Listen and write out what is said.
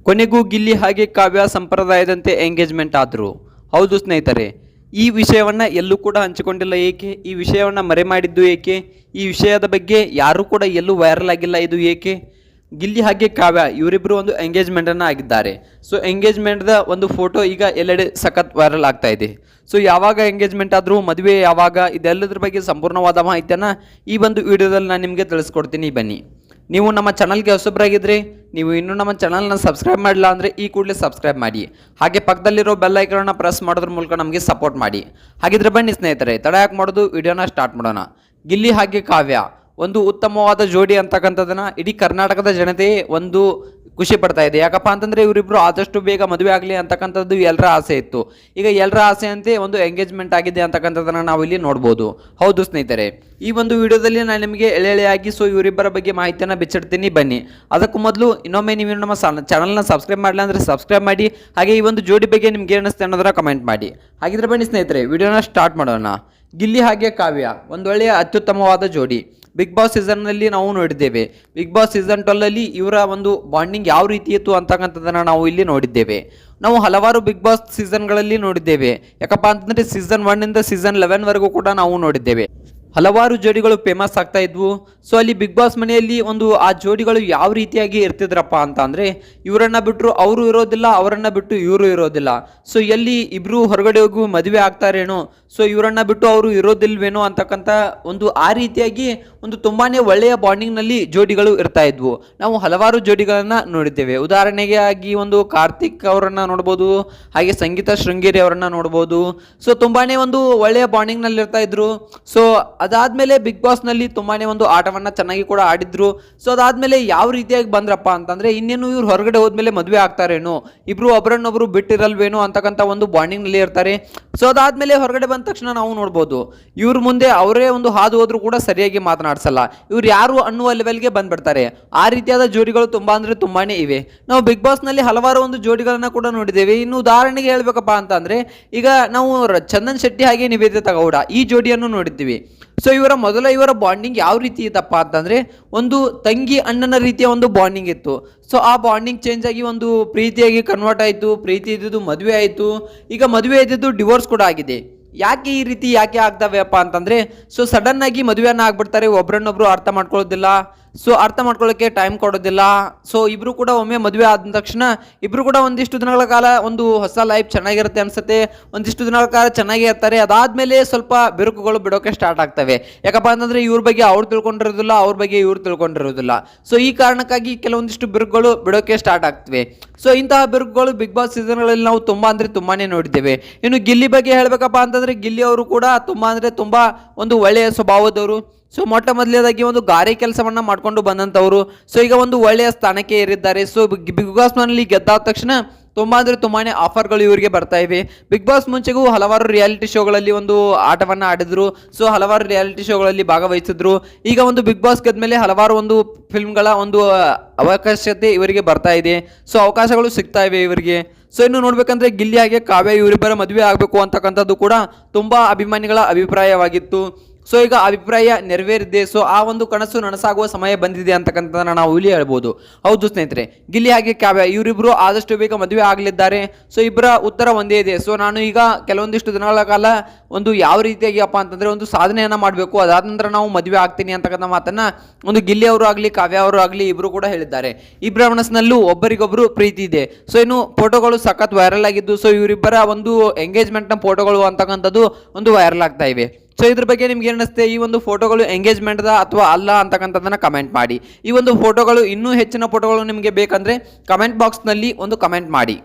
ಕೊನೆಗೂ ಗಿಲ್ಲಿ ಹಾಗೆ ಕಾವ್ಯ ಸಂಪ್ರದಾಯದಂತೆ ಎಂಗೇಜ್ಮೆಂಟ್ ಆದರು. ಹೌದು ಸ್ನೇಹಿತರೆ, ಈ ವಿಷಯವನ್ನು ಎಲ್ಲೂ ಕೂಡ ಹಂಚಿಕೊಂಡಿಲ್ಲ ಏಕೆ? ಈ ವಿಷಯವನ್ನು ಮರೆ ಮಾಡಿದ್ದು ಏಕೆ? ಈ ವಿಷಯದ ಬಗ್ಗೆ ಯಾರೂ ಕೂಡ ಎಲ್ಲೂ ವೈರಲ್ ಆಗಿಲ್ಲ, ಇದು ಏಕೆ? ಗಿಲ್ಲಿ ಹಾಗೆ ಕಾವ್ಯ ಇವರಿಬ್ಬರು ಒಂದು ಎಂಗೇಜ್ಮೆಂಟನ್ನು ಆಗಿದ್ದಾರೆ. ಸೊ ಎಂಗೇಜ್ಮೆಂಟ್ದ ಒಂದು ಫೋಟೋ ಈಗ ಎಲ್ಲೆಡೆ ಸಖತ್ ವೈರಲ್ ಆಗ್ತಾ ಇದೆ. ಸೊ ಯಾವಾಗ ಎಂಗೇಜ್ಮೆಂಟ್ ಆದರೂ, ಮದುವೆ ಯಾವಾಗ, ಇದೆಲ್ಲದ್ರ ಬಗ್ಗೆ ಸಂಪೂರ್ಣವಾದ ಮಾಹಿತಿಯನ್ನು ಈ ಒಂದು ವಿಡಿಯೋದಲ್ಲಿ ನಾನು ನಿಮಗೆ ತಿಳಿಸ್ಕೊಡ್ತೀನಿ. ಬನ್ನಿ. ನೀವು ನಮ್ಮ ಚಾನಲ್ಗೆ ಹೊಸಬರಾಗಿದ್ದರೆ, ನೀವು ಇನ್ನೂ ನಮ್ಮ ಚಾನಲ್ನ ಸಬ್ಸ್ಕ್ರೈಬ್ ಮಾಡಿಲ್ಲ ಅಂದರೆ ಈ ಕೂಡಲೇ ಸಬ್ಸ್ಕ್ರೈಬ್ ಮಾಡಿ. ಹಾಗೆ ಪಕ್ಕದಲ್ಲಿರೋ ಬೆಲ್ ಐಕಾನ್ನ ಪ್ರೆಸ್ ಮಾಡೋದ್ರ ಮೂಲಕ ನಮಗೆ ಸಪೋರ್ಟ್ ಮಾಡಿ. ಹಾಗಿದ್ರೆ ಬನ್ನಿ ಸ್ನೇಹಿತರೆ, ತಡ ಯಾಕೆ ಮಾಡೋದು, ವಿಡಿಯೋನ ಸ್ಟಾರ್ಟ್ ಮಾಡೋಣ. ಗಿಲ್ಲಿ ಹಾಗೆ ಕಾವ್ಯ ಒಂದು ಉತ್ತಮವಾದ ಜೋಡಿ ಅಂತಕ್ಕಂಥದ್ದನ್ನು ಇಡೀ ಕರ್ನಾಟಕದ ಜನತೆ ಒಂದು ಖುಷಿ ಪಡ್ತಾ ಇದೆ. ಯಾಕಪ್ಪ ಅಂತಂದರೆ ಇವರಿಬ್ಬರು ಆದಷ್ಟು ಬೇಗ ಮದುವೆ ಆಗಲಿ ಅಂತಕ್ಕಂಥದ್ದು ಎಲ್ಲರ ಆಸೆ ಇತ್ತು. ಈಗ ಎಲ್ಲರ ಆಸೆಯಂತೆ ಒಂದು ಎಂಗೇಜ್ಮೆಂಟ್ ಆಗಿದೆ ಅಂತಕ್ಕಂಥದ್ದನ್ನು ನಾವು ಇಲ್ಲಿ ನೋಡ್ಬೋದು. ಹೌದು ಸ್ನೇಹಿತರೆ, ಈ ಒಂದು ವಿಡಿಯೋದಲ್ಲಿ ನಾನು ನಿಮಗೆ ಎಳೆಯಾಗಿ ಇವರಿಬ್ಬರ ಬಗ್ಗೆ ಮಾಹಿತಿಯನ್ನು ಬಿಚ್ಚಿಡ್ತೀನಿ. ಬನ್ನಿ. ಅದಕ್ಕೂ ಮೊದಲು ಇನ್ನೊಮ್ಮೆ ನೀವು ನಮ್ಮ ಚಾನಲ್ನ ಸಬ್ಸ್ಕ್ರೈಬ್ ಮಾಡಲ್ಲ ಅಂದರೆ ಸಬ್ಸ್ಕ್ರೈಬ್ ಮಾಡಿ. ಹಾಗೆ ಈ ಒಂದು ಜೋಡಿ ಬಗ್ಗೆ ನಿಮ್ಗೆ ಏನಿಸ್ತೆ ಅನ್ನೋದನ್ನ ಕಮೆಂಟ್ ಮಾಡಿ. ಹಾಗಿದ್ರೆ ಬನ್ನಿ ಸ್ನೇಹಿತರೆ, ವಿಡಿಯೋನ ಸ್ಟಾರ್ಟ್ ಮಾಡೋಣ. ಗಿಲ್ಲಿ ಹಾಗೆ ಕಾವ್ಯ ಒಂದೊಳ್ಳೆಯ ಅತ್ಯುತ್ತಮವಾದ ಜೋಡಿ. ಬಿಗ್ ಬಾಸ್ ಸೀಸನ್ನಲ್ಲಿ ನಾವು ನೋಡಿದ್ದೇವೆ. ಬಿಗ್ ಬಾಸ್ ಸೀಸನ್ 12 ಇವರ ಒಂದು ಬಾಂಡಿಂಗ್ ಯಾವ ರೀತಿ ಇತ್ತು ಅಂತಕ್ಕಂಥದ್ದನ್ನು ನಾವು ಇಲ್ಲಿ ನೋಡಿದ್ದೇವೆ. ನಾವು ಹಲವಾರು ಬಿಗ್ ಬಾಸ್ ಸೀಸನ್ಗಳಲ್ಲಿ ನೋಡಿದ್ದೇವೆ. ಯಾಕಪ್ಪ ಅಂತಂದರೆ ಸೀಸನ್ 1 ಸೀಸನ್ 11 ಕೂಡ ನಾವು ನೋಡಿದ್ದೇವೆ. ಹಲವಾರು ಜೋಡಿಗಳು ಫೇಮಸ್ ಆಗ್ತಾ ಇದ್ವು. ಸೊ ಅಲ್ಲಿ ಬಿಗ್ ಬಾಸ್ ಮನೆಯಲ್ಲಿ ಒಂದು ಆ ಜೋಡಿಗಳು ಯಾವ ರೀತಿಯಾಗಿ ಇರ್ತಿದ್ರಪ್ಪ ಅಂತ ಅಂದರೆ, ಇವರನ್ನು ಬಿಟ್ಟರು ಅವರು ಇರೋದಿಲ್ಲ, ಅವರನ್ನು ಬಿಟ್ಟು ಇವರು ಇರೋದಿಲ್ಲ. ಸೊ ಎಲ್ಲಿ ಇಬ್ಬರು ಹೊರಗಡೆ ಹೋಗಿ ಮದುವೆ ಆಗ್ತಾರೇನೋ, ಸೊ ಇವರನ್ನು ಬಿಟ್ಟು ಅವರು ಇರೋದಿಲ್ವೇನೋ ಅಂತಕ್ಕಂಥ ಒಂದು ಆ ರೀತಿಯಾಗಿ ಒಂದು ತುಂಬಾ ಒಳ್ಳೆಯ ಬಾಂಡಿಂಗ್ನಲ್ಲಿ ಜೋಡಿಗಳು ಇರ್ತಾ ಇದ್ವು. ನಾವು ಹಲವಾರು ಜೋಡಿಗಳನ್ನು ನೋಡಿದ್ದೇವೆ. ಉದಾಹರಣೆಗೆ ಆಗಿ ಒಂದು ಕಾರ್ತಿಕ್ ಅವರನ್ನು ನೋಡ್ಬೋದು, ಹಾಗೆ ಸಂಗೀತ ಶೃಂಗೇರಿ ಅವರನ್ನು ನೋಡ್ಬೋದು. ಸೊ ತುಂಬಾ ಒಂದು ಒಳ್ಳೆಯ ಬಾಂಡಿಂಗ್ನಲ್ಲಿ ಇರ್ತಾ ಇದ್ರು. ಸೊ ಅದಾದ್ಮೇಲೆ ಬಿಗ್ ಬಾಸ್ನಲ್ಲಿ ತುಂಬಾ ಒಂದು ಆಟವನ್ನು ಚೆನ್ನಾಗಿ ಕೂಡ ಆಡಿದ್ರು. ಸೊ ಅದಾದ್ಮೇಲೆ ಯಾವ ರೀತಿಯಾಗಿ ಬಂದ್ರಪ್ಪ ಅಂತಂದ್ರೆ, ಇನ್ನೇನು ಇವ್ರು ಹೊರಗಡೆ ಹೋದ್ಮೇಲೆ ಮದುವೆ ಆಗ್ತಾರೇನೋ, ಇಬ್ರು ಒಬ್ಬರನ್ನೊಬ್ರು ಬಿಟ್ಟಿರಲ್ವೇನೋ ಅಂತಕ್ಕಂಥ ಒಂದು ಬಾಂಡಿಂಗ್ ನಲ್ಲಿ ಇರ್ತಾರೆ. ಸೊ ಅದಾದ್ಮೇಲೆ ಹೊರಗಡೆ ಬಂದ ತಕ್ಷಣ ನಾವು ನೋಡ್ಬೋದು, ಇವ್ರ ಮುಂದೆ ಅವರೇ ಒಂದು ಹಾದು ಹೋದ್ರು ಕೂಡ ಸರಿಯಾಗಿ ಮಾತನಾಡ್ಸಲ್ಲ, ಇವ್ರು ಯಾರು ಅನ್ನುವ ಲೆವೆಲ್ಗೆ ಬಂದ್ಬಿಡ್ತಾರೆ. ಆ ರೀತಿಯಾದ ಜೋಡಿಗಳು ತುಂಬಾ ಅಂದ್ರೆ ತುಂಬಾನೇ ಇವೆ. ನಾವು ಬಿಗ್ ಬಾಸ್ ನಲ್ಲಿ ಹಲವಾರು ಒಂದು ಜೋಡಿಗಳನ್ನ ಕೂಡ ನೋಡಿದ್ದೇವೆ. ಇನ್ನು ಉದಾಹರಣೆಗೆ ಹೇಳ್ಬೇಕಪ್ಪ ಅಂತ ಅಂದ್ರೆ, ಈಗ ನಾವು ಚಂದನ್ ಶೆಟ್ಟಿ ಹಾಗೆ ನಿವೇದಿತಾ ಗೌಡ ಈ ಜೋಡಿಯನ್ನು ನೋಡಿದ್ದೀವಿ. ಸೊ ಇವರ ಬಾಂಡಿಂಗ್ ಯಾವ ರೀತಿ ಇತ್ತಪ್ಪ ಅಂತಂದ್ರೆ, ಒಂದು ತಂಗಿ ಅಣ್ಣನ ರೀತಿಯ ಒಂದು ಬಾಂಡಿಂಗ್ ಇತ್ತು. ಸೊ ಆ ಬಾಂಡಿಂಗ್ ಚೇಂಜ್ ಆಗಿ ಒಂದು ಪ್ರೀತಿಯಾಗಿ ಕನ್ವರ್ಟ್ ಆಯಿತು. ಪ್ರೀತಿ ಇದ್ದಿದ್ದು ಮದುವೆ ಆಯಿತು. ಈಗ ಮದುವೆ ಇದ್ದಿದ್ದು ಡಿವೋರ್ಸ್ ಕೂಡ ಆಗಿದೆ. ಯಾಕೆ ಈ ರೀತಿ ಯಾಕೆ ಆಗ್ತವೆಪ್ಪ ಅಂತಂದ್ರೆ, ಸೊ ಸಡನ್ ಆಗಿ ಮದುವೆಯನ್ನ ಆಗ್ಬಿಡ್ತಾರೆ. ಒಬ್ರನ್ನೊಬ್ರು ಅರ್ಥ ಮಾಡ್ಕೊಳ್ಳೋದಿಲ್ಲ. ಸೊ ಅರ್ಥ ಮಾಡ್ಕೊಳ್ಳೋಕೆ ಟೈಮ್ ಕೊಡೋದಿಲ್ಲ. ಸೊ ಇಬ್ರು ಕೂಡ ಒಮ್ಮೆ ಮದುವೆ ಆದ ತಕ್ಷಣ ಇಬ್ರು ಕೂಡ ಒಂದಿಷ್ಟು ದಿನಗಳ ಕಾಲ ಒಂದು ಹೊಸ ಲೈಫ್ ಚೆನ್ನಾಗಿರುತ್ತೆ ಅನ್ಸುತ್ತೆ. ಒಂದಿಷ್ಟು ದಿನಗಳ ಕಾಲ ಚೆನ್ನಾಗಿ ಇರ್ತಾರೆ. ಅದಾದ್ಮೇಲೆ ಸ್ವಲ್ಪ ಬಿರುಕುಗಳು ಬಿಡೋಕೆ ಸ್ಟಾರ್ಟ್ ಆಗ್ತವೆ. ಯಾಕಪ್ಪ ಅಂತಂದ್ರೆ ಇವ್ರ ಬಗ್ಗೆ ಅವ್ರು ತಿಳ್ಕೊಂಡಿರೋದಿಲ್ಲ, ಅವ್ರ ಬಗ್ಗೆ ಇವ್ರು ತಿಳ್ಕೊಂಡಿರೋದಿಲ್ಲ. ಸೊ ಈ ಕಾರಣಕ್ಕಾಗಿ ಕೆಲವೊಂದಿಷ್ಟು ಬಿರುಕುಗಳು ಬಿಡೋಕೆ ಸ್ಟಾರ್ಟ್ ಆಗ್ತವೆ. ಸೊ ಇಂತಹ ಬಿರುಕುಗಳು ಬಿಗ್ ಬಾಸ್ ಸೀಸನ್ಗಳಲ್ಲಿ ನಾವು ತುಂಬಾ ಅಂದ್ರೆ ತುಂಬಾನೇ ನೋಡಿದ್ದೇವೆ. ಇನ್ನು ಗಿಲ್ಲಿ ಬಗ್ಗೆ ಹೇಳ್ಬೇಕಪ್ಪ ಅಂತಂದ್ರೆ, ಗಿಲ್ಲಿ ಅವರು ಕೂಡ ತುಂಬಾ ಅಂದ್ರೆ ತುಂಬಾ ಒಂದು ಒಳ್ಳೆಯ ಸ್ವಭಾವದವರು. ಸೊ ಮೊಟ್ಟ ಮೊದಲನೇದಾಗಿ ಒಂದು ಗಾರೆ ಕೆಲಸವನ್ನ ಮಾಡ್ಕೊಂಡು ಬಂದಂಥವ್ರು. ಸೊ ಈಗ ಒಂದು ಒಳ್ಳೆಯ ಸ್ಥಾನಕ್ಕೆ ಏರಿದ್ದಾರೆ. ಸೊ ಬಿಗ್ ಬಾಸ್ ನಲ್ಲಿ ಗೆದ್ದಾದ ತಕ್ಷಣ ತುಂಬಾ ಅಂದ್ರೆ ತುಂಬಾನೇ ಆಫರ್ಗಳು ಇವರಿಗೆ ಬರ್ತಾ ಇವೆ. ಬಿಗ್ ಬಾಸ್ ಮುಂಚೆಗೂ ಹಲವಾರು ರಿಯಾಲಿಟಿ ಶೋಗಳಲ್ಲಿ ಒಂದು ಆಟವನ್ನ ಆಡಿದ್ರು. ಸೊ ಹಲವಾರು ರಿಯಾಲಿಟಿ ಶೋಗಳಲ್ಲಿ ಭಾಗವಹಿಸಿದ್ರು. ಈಗ ಒಂದು ಬಿಗ್ ಬಾಸ್ ಗೆದ್ಮೇಲೆ ಹಲವಾರು ಒಂದು ಫಿಲ್ಮ್ಗಳ ಒಂದು ಅವಕಾಶತೆ ಇವರಿಗೆ ಬರ್ತಾ ಇದೆ. ಸೊ ಅವಕಾಶಗಳು ಸಿಗ್ತಾ ಇವೆ ಇವರಿಗೆ. ಸೊ ಇನ್ನು ನೋಡ್ಬೇಕಂದ್ರೆ, ಗಿಲ್ಲಿ ಹಾಗೆ ಕಾವ್ಯ ಇವರಿಬ್ಬರ ಮದುವೆ ಆಗಬೇಕು ಅಂತಕ್ಕಂಥದ್ದು ಕೂಡ ತುಂಬಾ ಅಭಿಮಾನಿಗಳ ಅಭಿಪ್ರಾಯವಾಗಿತ್ತು. ಸೊ ಈಗ ಅಭಿಪ್ರಾಯ ನೆರವೇರಿದೆ. ಸೊ ಆ ಒಂದು ಕನಸು ನನಸಾಗುವ ಸಮಯ ಬಂದಿದೆ ಅಂತಕ್ಕಂಥದ್ದನ್ನ ನಾವು ಇಲ್ಲಿ ಹೇಳ್ಬೋದು. ಹೌದು ಸ್ನೇಹಿತರೆ, ಗಿಲ್ಲಿ ಹಾಗೆ ಕಾವ್ಯ ಇವರಿಬ್ರು ಆದಷ್ಟು ಬೇಗ ಮದುವೆ ಆಗಲಿದ್ದಾರೆ. ಸೊ ಇಬ್ಬರ ಉತ್ತರ ಒಂದೇ ಇದೆ. ಸೊ ನಾನು ಈಗ ಕೆಲವೊಂದಿಷ್ಟು ದಿನಗಳ ಕಾಲ ಒಂದು ಯಾವ ರೀತಿಯಾಗಿ ಅಪ್ಪ ಅಂತಂದ್ರೆ ಒಂದು ಸಾಧನೆಯನ್ನ ಮಾಡಬೇಕು, ಅದಾದ ನಂತರ ನಾವು ಮದುವೆ ಆಗ್ತೀನಿ ಅಂತಕ್ಕಂಥ ಮಾತನ್ನ ಒಂದು ಗಿಲ್ಲಿ ಅವರು ಆಗಲಿ ಕಾವ್ಯ ಅವರು ಆಗಲಿ ಇಬ್ರು ಕೂಡ ಹೇಳಿದ್ದಾರೆ. ಇಬ್ಬರ ಮನಸ್ಸಿನಲ್ಲೂ ಒಬ್ಬರಿಗೊಬ್ಬರು ಪ್ರೀತಿ ಇದೆ. ಸೊ ಇನ್ನು ಫೋಟೋಗಳು ಸಖತ್ ವೈರಲ್ ಆಗಿದ್ದು. ಸೊ ಇವರಿಬ್ಬರ ಒಂದು ಎಂಗೇಜ್ಮೆಂಟ್ ನ ಫೋಟೋಗಳು ಅಂತಕ್ಕಂಥದ್ದು ಒಂದು ವೈರಲ್ ಆಗ್ತಾ ಇವೆ. ಸೊ ಇದ್ರ ಬಗ್ಗೆ ನಿಮ್ಗೆ ಏನಿಸುತ್ತೆ, ಈ ಒಂದು ಫೋಟೋಗಳು ಎಂಗೇಜ್ಮೆಂಟ್ ಅಥವಾ ಅಲ್ಲ ಅಂತಕ್ಕಂಥದ್ದನ್ನ ಕಮೆಂಟ್ ಮಾಡಿ. ಈ ಒಂದು ಫೋಟೋಗಳು ಇನ್ನೂ ಹೆಚ್ಚಿನ ಫೋಟೋಗಳು ನಿಮಗೆ ಬೇಕಂದ್ರೆ ಕಮೆಂಟ್ ಬಾಕ್ಸ್ ನಲ್ಲಿ ಒಂದು ಕಮೆಂಟ್ ಮಾಡಿ.